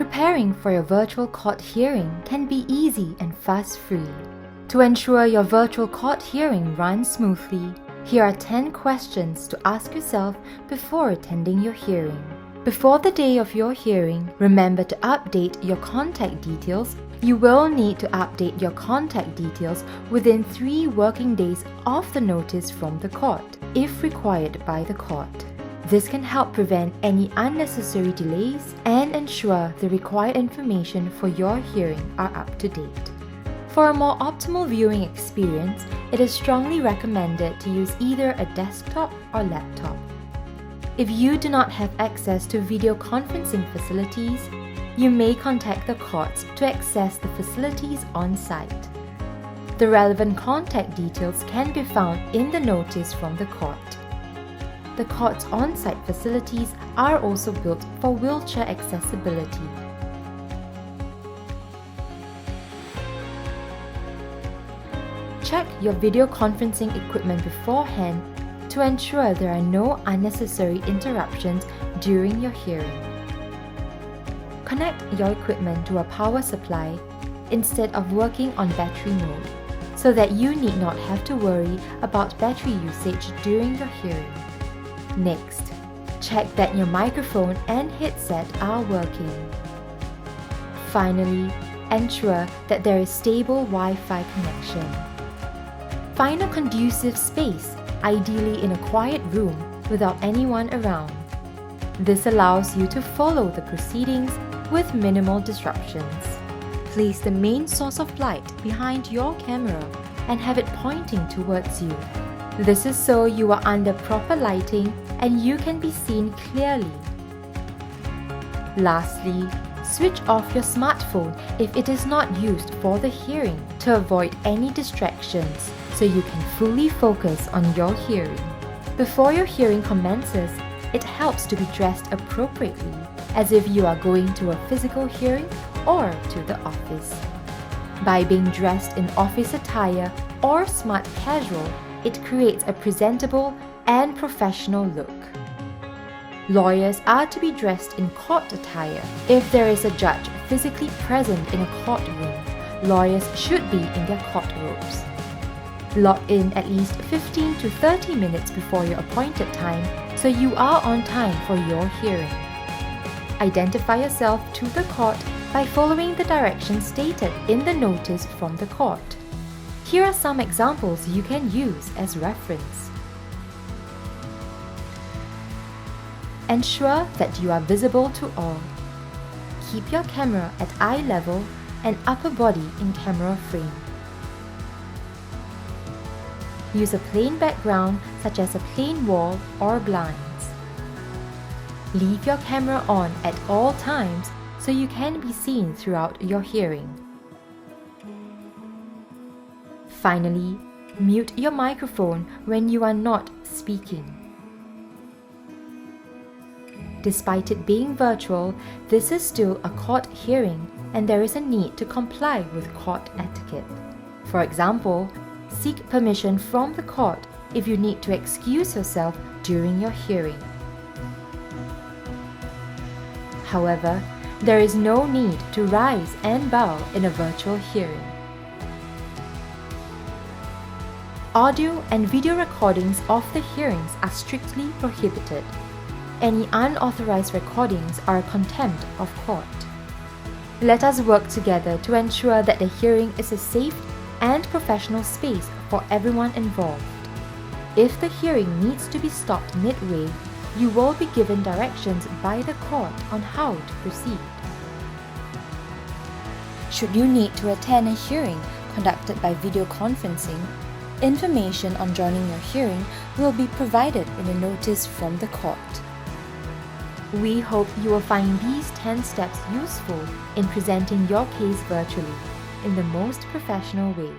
Preparing for your virtual court hearing can be easy and fuss-free. To ensure your virtual court hearing runs smoothly, here are 10 questions to ask yourself before attending your hearing. Before the day of your hearing, remember to update your contact details. You will need to update your contact details within 3 working days of the notice from the court, if required by the court. This can help prevent any unnecessary delays and ensure the required information for your hearing are up to date. For a more optimal viewing experience, it is strongly recommended to use either a desktop or laptop. If you do not have access to video conferencing facilities, you may contact the courts to access the facilities on site. The relevant contact details can be found in the notice from the court. The court's on-site facilities are also built for wheelchair accessibility. Check your video conferencing equipment beforehand to ensure there are no unnecessary interruptions during your hearing. Connect your equipment to a power supply instead of working on battery mode, so that you need not have to worry about battery usage during your hearing. Next, check that your microphone and headset are working. Finally, ensure that there is stable Wi-Fi connection. Find a conducive space, ideally in a quiet room without anyone around. This allows you to follow the proceedings with minimal disruptions. Place the main source of light behind your camera and have it pointing towards you. This is so you are under proper lighting and you can be seen clearly. Lastly, switch off your smartphone if it is not used for the hearing to avoid any distractions so you can fully focus on your hearing. Before your hearing commences, it helps to be dressed appropriately, as if you are going to a physical hearing or to the office. By being dressed in office attire or smart casual, it creates a presentable and professional look. Lawyers are to be dressed in court attire. If there is a judge physically present in a courtroom, lawyers should be in their court robes. Log in at least 15 to 30 minutes before your appointed time so you are on time for your hearing. Identify yourself to the court by following the directions stated in the notice from the court. Here are some examples you can use as reference. Ensure that you are visible to all. Keep your camera at eye level and upper body in camera frame. Use a plain background such as a plain wall or blinds. Leave your camera on at all times so you can be seen throughout your hearing. Finally, mute your microphone when you are not speaking. Despite it being virtual, this is still a court hearing and there is a need to comply with court etiquette. For example, seek permission from the court if you need to excuse yourself during your hearing. However, there is no need to rise and bow in a virtual hearing. Audio and video recordings of the hearings are strictly prohibited. Any unauthorized recordings are a contempt of court. Let us work together to ensure that the hearing is a safe and professional space for everyone involved. If the hearing needs to be stopped midway, you will be given directions by the court on how to proceed. Should you need to attend a hearing conducted by video conferencing, information on joining your hearing will be provided in a notice from the court. We hope you will find these 10 steps useful in presenting your case virtually in the most professional way.